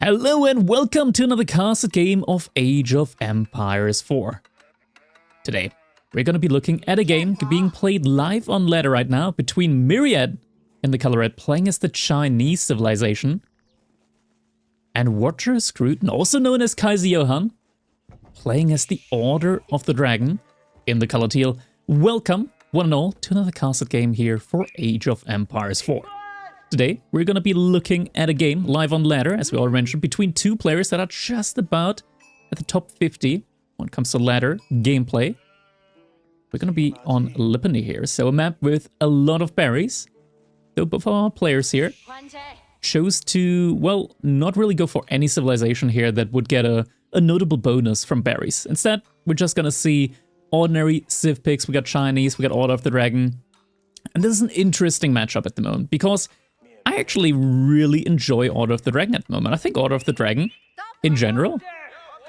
Hello and welcome to another casted game of Age of Empires 4. Today, we're going to be looking at a game being played live on ladder right now between Myriad in the color red playing as the Chinese civilization and Watcher Scruton, also known as Kaiser Johann, playing as the Order of the Dragon in the color teal. Welcome, one and all, to another casted game here for Age of Empires 4. Today, we're going to be looking at a game live on ladder, as we already mentioned, between two players that are just about at the top 50 when it comes to ladder gameplay. We're going to be on Lipany here, so a map with a lot of berries. Though both of our players here chose to, well, not really go for any civilization here that would get a notable bonus from berries. Instead, we're just going to see ordinary civ picks. We got Chinese, we got Order of the Dragon. And this is an interesting matchup at the moment, because I actually really enjoy Order of the Dragon at the moment. I think Order of the Dragon, in general,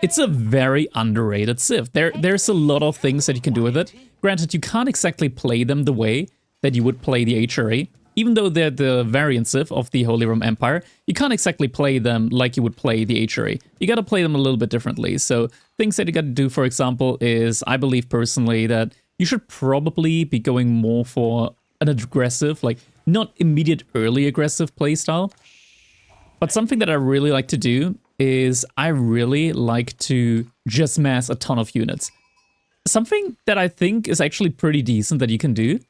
it's a very underrated civ. There's a lot of things that you can do with it. Granted, you can't exactly play them the way that you would play the HRE. Even though they're the variant civ of the Holy Roman Empire, you can't exactly play them like you would play the HRE. You gotta play them a little bit differently. So things that you gotta do, for example, is I believe personally that you should probably be going more for an aggressive, like, not immediate early aggressive playstyle, but something that I really like to do is I really like to just mass a ton of units. Something that I think is actually pretty decent that you can do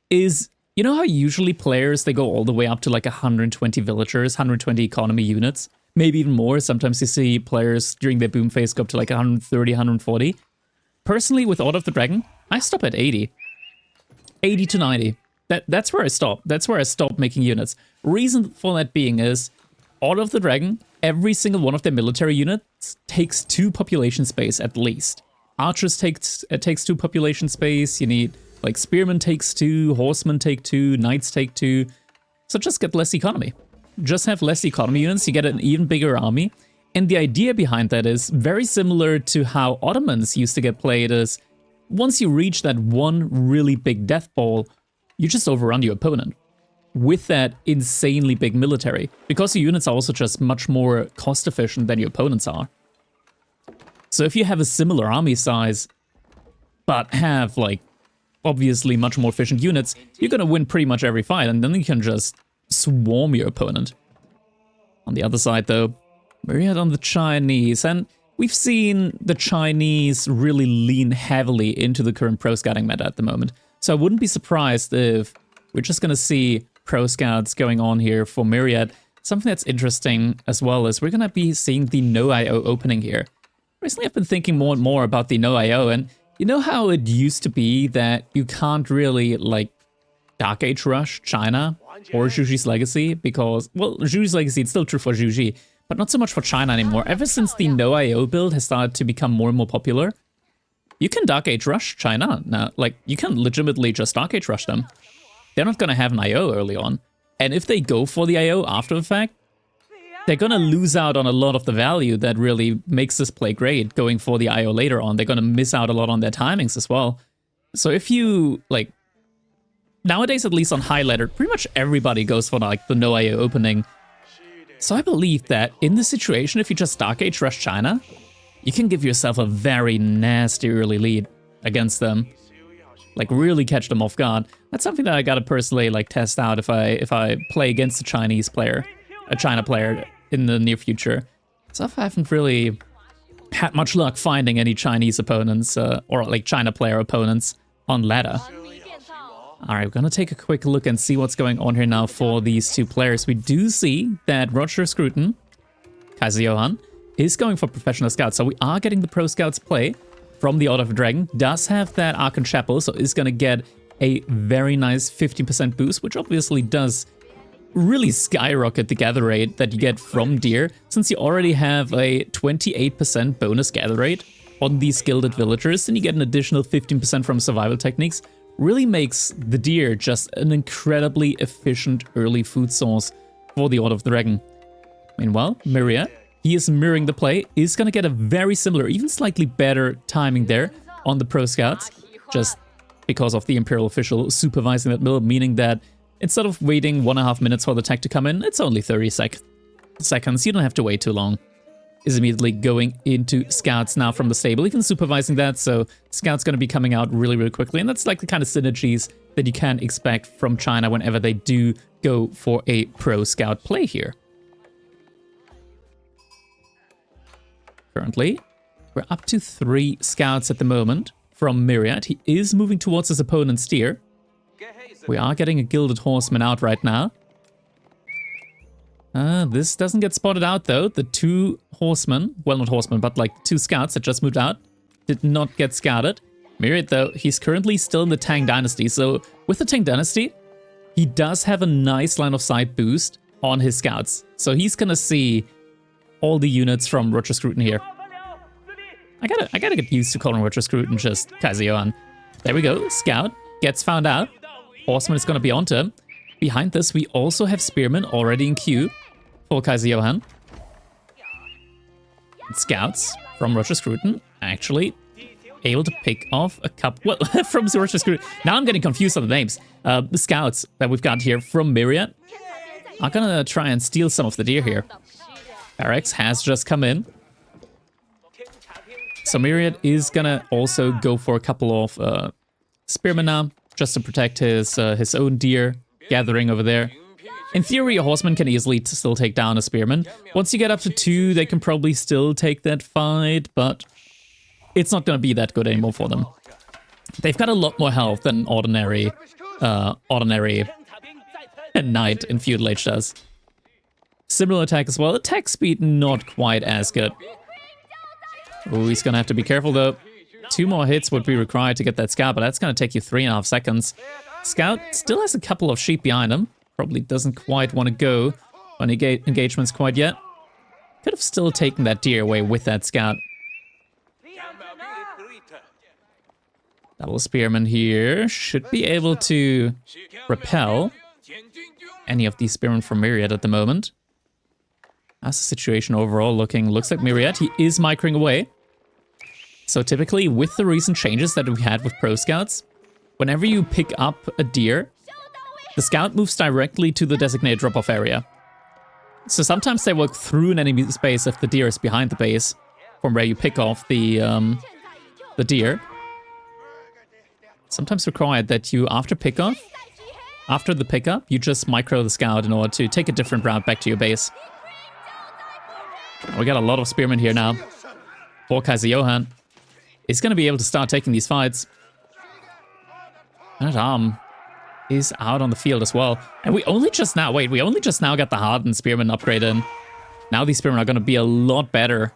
is, you know how usually players, they go all the way up to like 120 villagers, 120 economy units, maybe even more. Sometimes you see players during their boom phase go up to like 130, 140. Personally, with Order of the Dragon, I stop at 80. 80 to 90. That's where I stop. That's where I stop making units. Reason for that being is, Order of the Dragon, every single one of their military units takes 2 population space at least. Archers takes 2 population space. You need, like, spearmen takes 2, horsemen take 2, knights take 2. So just get less economy. Just have less economy units, you get an even bigger army. And the idea behind that is very similar to how Ottomans used to get played, is once you reach that one really big death ball, you just overrun your opponent with that insanely big military, because your units are also just much more cost efficient than your opponents are. So if you have a similar army size, but have, like, obviously much more efficient units, you're gonna win pretty much every fight, and then you can just swarm your opponent. On the other side though, Myriad on the Chinese, and we've seen the Chinese really lean heavily into the current pro scouting meta at the moment. So I wouldn't be surprised if we're just going to see pro scouts going on here for Myriad. Something that's interesting as well is we're going to be seeing the No IO opening here. Recently I've been thinking more and more about the No IO, and you know how it used to be that you can't really, like, Dark Age rush China or Zhuji's Legacy, because, well, Zhuji's Legacy, it's still true for Zhuji, but not so much for China anymore. Ever since the No IO build has started to become more and more popular, you can Dark Age rush China now. Like, you can legitimately just Dark Age rush them. They're not gonna have an IO early on. And if they go for the IO after the fact, they're gonna lose out on a lot of the value that really makes this play great going for the IO later on. They're gonna miss out a lot on their timings as well. So if you, like, nowadays at least on high ladder, pretty much everybody goes for, like, the No IO opening. So I believe that in this situation, if you just Dark Age rush China, you can give yourself a very nasty early lead against them. Like, really catch them off guard. That's something that I gotta personally, like, test out if I play against a Chinese player, a China player in the near future. So I haven't really had much luck finding any Chinese opponents, or like China player opponents on ladder. Alright, we're gonna take a quick look and see what's going on here now for these two players. We do see that Watcher Scruton, Kaiser Johann, is going for professional scouts, so we are getting the pro scouts play from the Order of the Dragon. Does have that Archon Chapel, so is going to get a very nice 15% boost, which obviously does really skyrocket the gather rate that you get from Deer, since you already have a 28% bonus gather rate on these Gilded Villagers, and you get an additional 15% from survival techniques. Really makes the Deer just an incredibly efficient early food source for the Order of the Dragon. Meanwhile, Myriad, he is mirroring the play, is going to get a very similar, even slightly better timing there on the pro scouts, just because of the Imperial official supervising that mill, meaning that instead of waiting 1.5 minutes for the tech to come in, it's only 30 seconds. seconds. You don't have to wait too long. Is immediately going into scouts now from the stable, even supervising that, so scouts going to be coming out really, really quickly, and that's like the kind of synergies that you can expect from China whenever they do go for a pro scout play here. Currently, we're up to 3 scouts at the moment from Myriad. He is moving towards his opponent's tier. We are getting a gilded horseman out right now. This doesn't get spotted out though. The 2 horsemen, well not horsemen, but like 2 scouts that just moved out, did not get scouted. Myriad though, he's currently still in the Tang Dynasty, so with the Tang Dynasty, he does have a nice line of sight boost on his scouts. So he's gonna see all the units from Roger Scruton here. I gotta get used to calling Roger Scruton just Kaiser Johann. There we go, scout gets found out. Horseman is gonna be onto him. Behind this, we also have spearmen already in queue for Kaiser Johann. Scouts from Roger Scruton actually able to pick off a couple, well, from Roger Scruton. Now I'm getting confused on the names. The scouts that we've got here from Myriad are gonna try and steal some of the deer here. Barracks has just come in. So Myriad is gonna also go for a couple of spearmen now, just to protect his own deer gathering over there. In theory, a horseman can easily still take down a spearman. Once you get up to 2, they can probably still take that fight, but it's not going to be that good anymore for them. They've got a lot more health than ordinary knight in Feudal Age does. Similar attack as well. Attack speed not quite as good. Oh, he's going to have to be careful though. 2 more hits would be required to get that scout, but that's going to take you 3.5 seconds. Scout still has a couple of sheep behind him. Probably doesn't quite want to go on engagements quite yet. Could have still taken that deer away with that scout. Double spearman here. Should be able to repel any of these spearmen from Myriad at the moment. How's the situation overall looking? Looks like Myriad, he is microing away. So typically, with the recent changes that we had with Pro Scouts, whenever you pick up a deer, the scout moves directly to the designated drop-off area. So sometimes they work through an enemy space if the deer is behind the base, from where you pick off the deer. Sometimes required that you, after the pickup, you just micro the scout in order to take a different route back to your base. We got a lot of spearmen here now. For Kaiser Johann. He's going to be able to start taking these fights. Man-at-Arm is out on the field as well. And we only just now got the hardened spearman upgrade in. Now these spearmen are going to be a lot better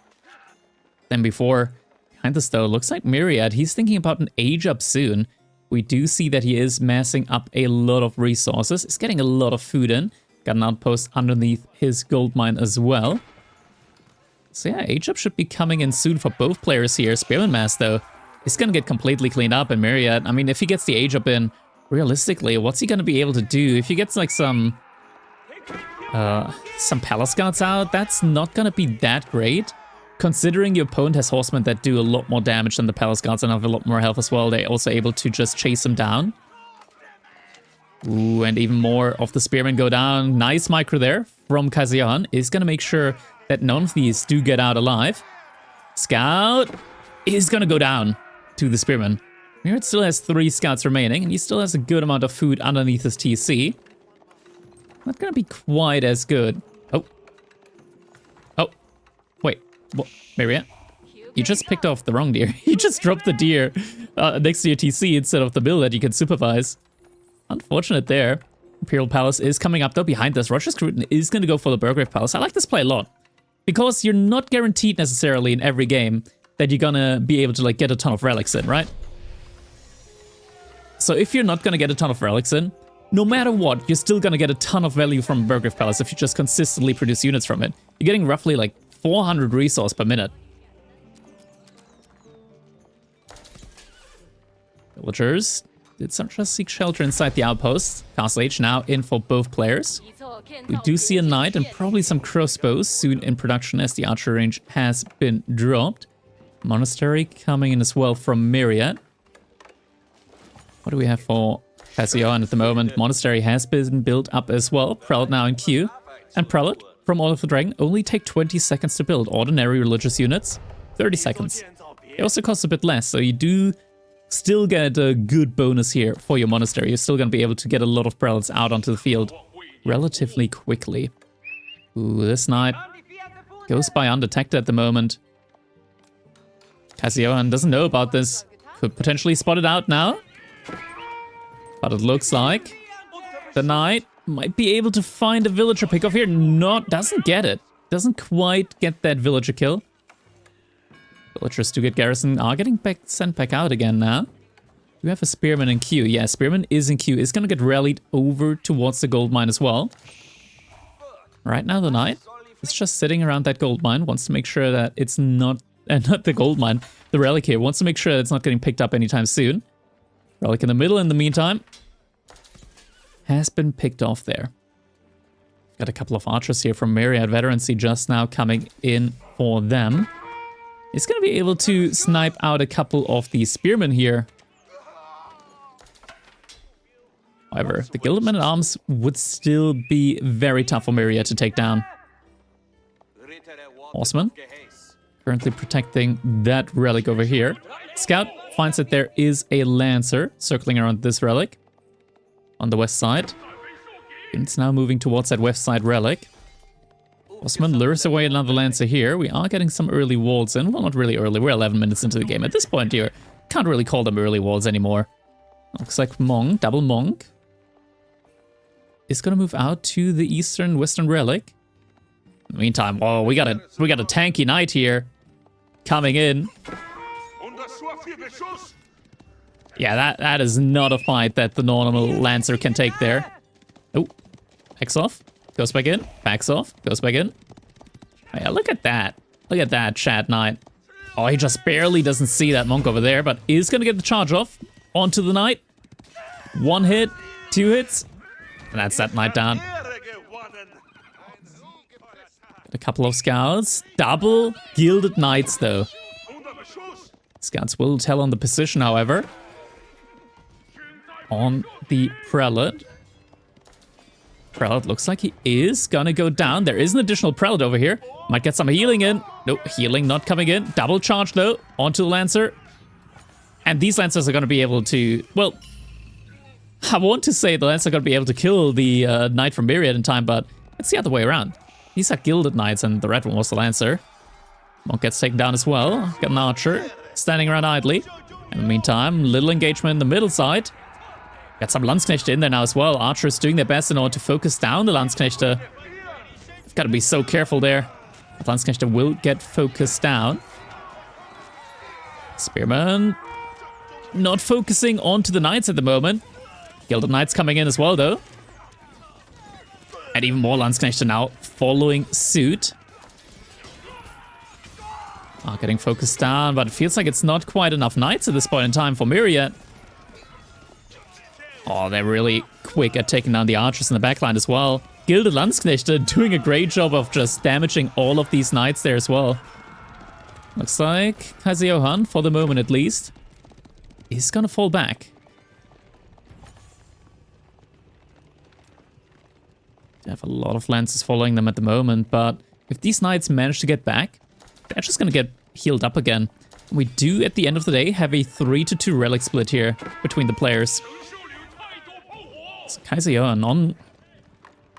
than before. Behind this though, looks like Myriad, he's thinking about an age up soon. We do see that he is massing up a lot of resources. He's getting a lot of food in. Got an outpost underneath his gold mine as well. So yeah, age up should be coming in soon for both players here. Spearman mass though, is going to get completely cleaned up, and Myriad, I mean, if he gets the age up in, realistically, what's he going to be able to do? If he gets like some palace guards out, that's not going to be that great. Considering your opponent has horsemen that do a lot more damage than the palace guards and have a lot more health as well, they're also able to just chase him down. Ooh, and even more of the spearmen go down. Nice micro there from Kaiser Johann. Is going to make sure that none of these do get out alive. Scout is going to go down to the spearman. Myriad still has 3 scouts remaining, and he still has a good amount of food underneath his TC. Not going to be quite as good. Oh, wait. What? Myriad? You just picked off the wrong deer. You just dropped the deer next to your TC instead of the mill that you can supervise. Unfortunate there. Imperial Palace is coming up though. Behind this, Roger Scruton is going to go for the Burgrave Palace. I like this play a lot, because you're not guaranteed necessarily in every game that you're gonna be able to like get a ton of relics in, right? So if you're not gonna get a ton of relics in, no matter what, you're still gonna get a ton of value from Burgrave Palace if you just consistently produce units from it. You're getting roughly like 400 resource per minute. Villagers did some just seek shelter inside the outpost. Castle Age now in for both players. We do see a knight and probably some crossbows soon in production as the archer range has been dropped. Monastery coming in as well from Myriad. What do we have for Kaiser Johann at the moment? Monastery has been built up as well. Prelate now in queue. And Prelate from All of the Dragon only take 20 seconds to build. Ordinary religious units, 30 seconds. They also cost a bit less, so you do still get a good bonus here for your monastery. You're still going to be able to get a lot of prelates out onto the field relatively quickly. Ooh, this knight goes by undetected at the moment. Casiohan doesn't know about this. Could potentially spot it out now. But it looks like the knight might be able to find a villager pick off here. Doesn't get it. Doesn't quite get that villager kill. Villagers do get garrison. Are getting sent back out again now. We have a spearman in queue. Yeah, spearman is in queue. Is going to get rallied over towards the gold mine as well. Right now the knight is just sitting around that gold mine. Wants to make sure that it's not the gold mine. The relic here wants to make sure that it's not getting picked up anytime soon. Relic in the middle in the meantime has been picked off there. Got a couple of archers here from Myriad Veterancy just now coming in for them. He's going to be able to snipe out a couple of these spearmen here. However, the Gilded Men-at-Arms would still be very tough for Myriad to take down. Horseman currently protecting that relic over here. Scout finds that there is a Lancer circling around this relic on the west side. It's now moving towards that west side relic. Horseman lures away another Lancer here. We are getting some early walls in. Well, not really early. We're 11 minutes into the game. At this point here, can't really call them early walls anymore. Looks like Monk, double Monk, is going to move out to the eastern western relic. In the meantime, oh, we got a tanky knight here coming in. Yeah, that is not a fight that the normal Lancer can take there. Oh, backs off, goes back in, backs off, goes back in. Oh, yeah, look at that. Look at that, Chad Knight. Oh, he just barely doesn't see that monk over there, but is going to get the charge off onto the knight. One hit, two hits, and that's that knight down. A couple of scouts. Double Gilded Knights, though. Scouts will tell on the position, however. On the Prelate. Prelate looks like he is gonna go down. There is an additional Prelate over here. Might get some healing in. Nope, healing not coming in. Double charge, though, onto the Lancer. And these Lancers are gonna be able to... Well, I want to say the Lancers are gonna be able to kill the Knight from Myriad in time, but it's the other way around. These are Gilded Knights, and the red one was the Lancer. Monk gets taken down as well. Got an archer standing around idly. In the meantime, little engagement in the middle side. Got some Landsknecht in there now as well. Archers doing their best in order to focus down the Landsknechte. Got to be so careful there. The Landsknechte will get focused down. Spearman not focusing onto the Knights at the moment. Gilded Knights coming in as well, though. And even more Landsknechte now following suit. Are getting focused down, but it feels like it's not quite enough Knights at this point in time for Myriad. Oh, they're really quick at taking down the archers in the backline as well. Gilded Landsknechte doing a great job of just damaging all of these Knights there as well. Looks like Casiohan, for the moment at least, is gonna fall back. They have a lot of Lancers following them at the moment, but if these Knights manage to get back, they're just gonna get healed up again. We do, at the end of the day, have a 3-2 relic split here between the players. So Casiohan on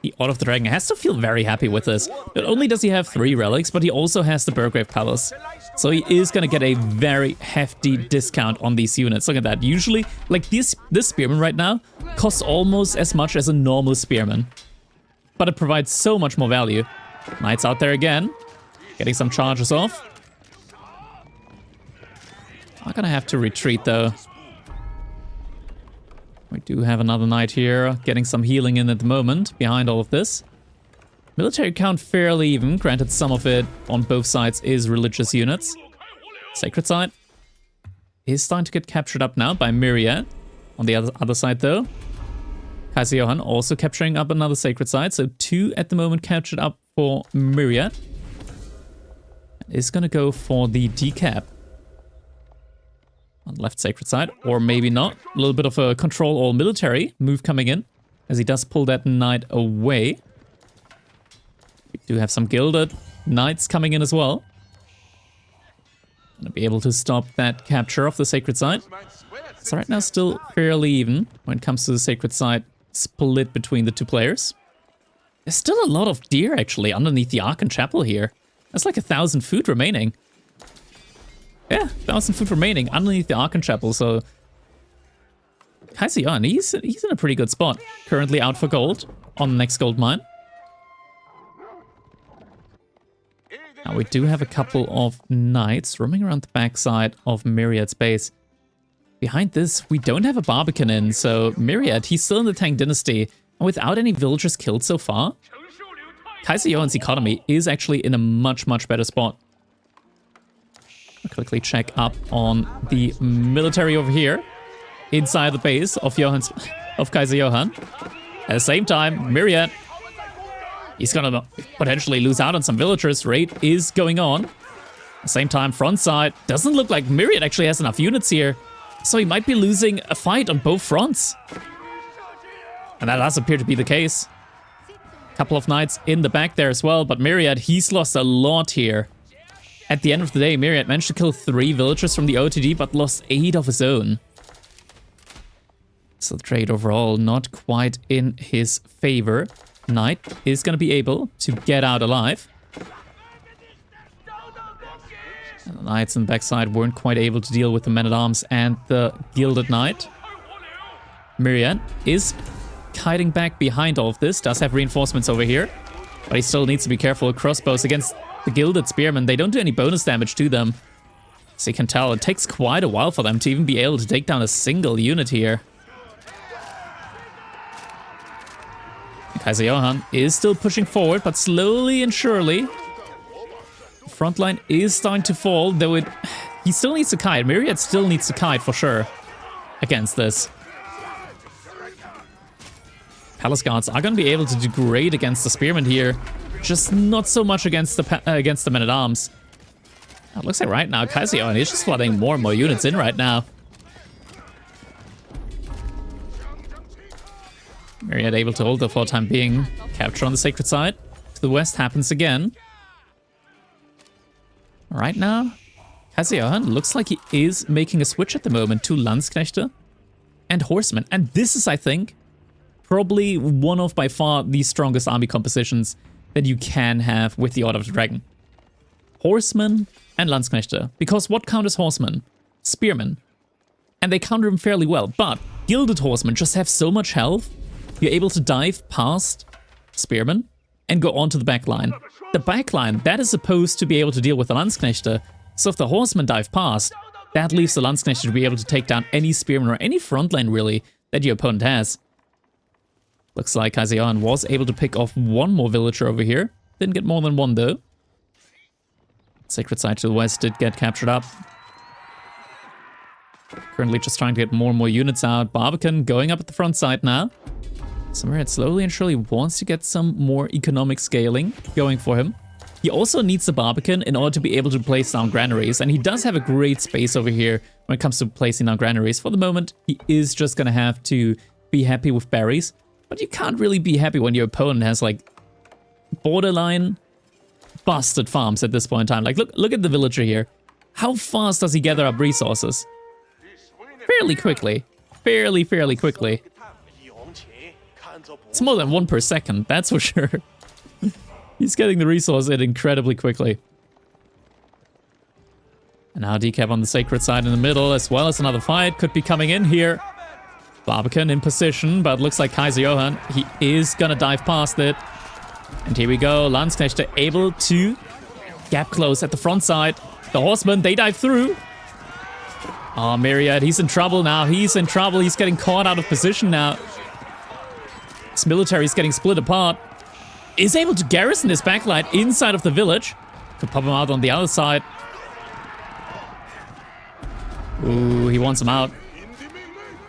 the Order of the Dragon has to feel very happy with this. Not only does he have 3 relics, but he also has the Burgrave Palace. So he is gonna get a very hefty discount on these units. Look at that. Usually, like this Spearman right now costs almost as much as a normal Spearman. But it provides so much more value. Knights out there again. Getting some charges off. I'm gonna have to retreat, though. We do have another knight here, getting some healing in at the moment, behind all of this. Military count fairly even, granted some of it on both sides is religious units. Sacred side is starting to get captured up now by Myriad. On the other side, though, Casiohan also capturing up another sacred side, so 2 at the moment captured up for Myriad. Is gonna go for the decap on the left sacred side, or maybe not. A little bit of a control all military move coming in, as he does pull that knight away. We do have some gilded knights coming in as well. Gonna be able to stop that capture of the sacred site. So right now still fairly even when it comes to the sacred site split between the two players. There's still a lot of deer actually underneath the Archon Chapel here. There's like 1,000 food remaining. Yeah, 1,000 food remaining underneath the Archon Chapel, so... Kaiser, he's in a pretty good spot. Currently out for gold on the next gold mine. Now we do have a couple of knights roaming around the backside of Myriad's base. Behind this, we don't have a Barbican in, so Myriad, he's still in the Tang Dynasty, and without any villagers killed so far, Kaiser Johann's economy is actually in a much, much better spot. I'll quickly check up on the military over here, inside the base of Kaiser Johann. At the same time, Myriad, he's gonna potentially lose out on some villagers. Raid is going on. At the same time, front side, doesn't look like Myriad actually has enough units here. So he might be losing a fight on both fronts. And that does appear to be the case. A couple of knights in the back there as well, but Myriad, he's lost a lot here. At the end of the day, Myriad managed to kill 3 villagers from the OTD, but lost 8 of his own. So the trade overall not quite in his favor. Knight is going to be able to get out alive. And the knights on the backside weren't quite able to deal with the men-at-arms and the Gilded Knight. Myriad is hiding back behind all of this, does have reinforcements over here, but he still needs to be careful with crossbows against the Gilded Spearmen. They don't do any bonus damage to them. So you can tell it takes quite a while for them to even be able to take down a single unit here. Kaiser Johann is still pushing forward, but slowly and surely front line is starting to fall, though he still needs to kite. Myriad still needs to kite for sure against this. Palace Guards are going to be able to do great against the Spearmen here, just not so much against the men-at-arms. It looks like right now Kaiser Johann is just flooding more and more units in right now. Myriad able to hold the for the time being. Capture on the sacred side. To the west happens again. Right now, Kaiser Johann looks like he is making a switch at the moment to Landsknechte and Horsemen. And this is, I think, probably one of by far the strongest army compositions that you can have with the Order of the Dragon. Horsemen and Landsknechte. Because what counters Horsemen? Spearmen. And they counter them fairly well. But Gilded Horsemen just have so much health. You're able to dive past Spearmen and go on to the back line. The back line, that is supposed to be able to deal with the Landsknechte. So if the Horsemen dive past, that leaves the Landsknechte to be able to take down any Spearmen or any front line really that your opponent has. Looks like Kaiser Johann was able to pick off one more villager over here. Didn't get more than one though. Sacred Side to the west did get captured up. Currently just trying to get more and more units out. Barbican going up at the front side now. Myriad slowly and surely wants to get some more economic scaling going for him. He also needs the Barbican in order to be able to place down granaries, and he does have a great space over here when it comes to placing down granaries. For the moment, he is just gonna have to be happy with berries, but you can't really be happy when your opponent has like borderline busted farms at this point in time. Like look at the villager here. How fast does he gather up resources? Fairly quickly. Fairly quickly. It's more than 1 per second, that's for sure. He's getting the resource in incredibly quickly. And now decap on the sacred side in the middle, as well as another fight could be coming in here. Barbican in position, but looks like Kaiser Johann, he is gonna dive past it. And here we go, Landsknecht able to gap close at the front side. The Horsemen, they dive through. Oh, Myriad, he's in trouble now. He's in trouble. He's getting caught out of position now. This military is getting split apart. Is able to garrison his backline inside of the village. Could pop him out on the other side. Ooh, he wants him out.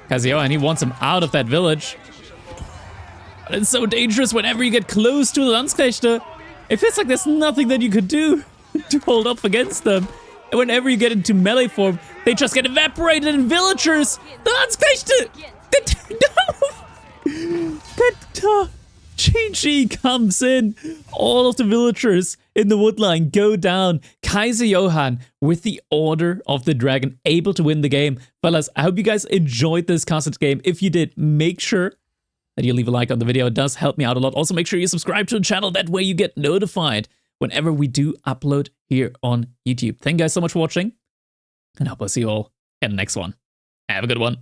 Kaiser Johann, he wants him out of that village. But it's so dangerous whenever you get close to the Landsknechte. It feels like there's nothing that you could do to hold up against them. And whenever you get into melee form, they just get evaporated in villagers. The Landsknechte! No! GG comes in. All of the villagers in the woodline go down. Kaiser Johann with the Order of the Dragon, able to win the game. Fellas, I hope you guys enjoyed this castle game. If you did, make sure that you leave a like on the video. It does help me out a lot. Also, make sure you subscribe to the channel. That way you get notified whenever we do upload here on YouTube. Thank you guys so much for watching, and I hope I'll see you all in the next one. Have a good one.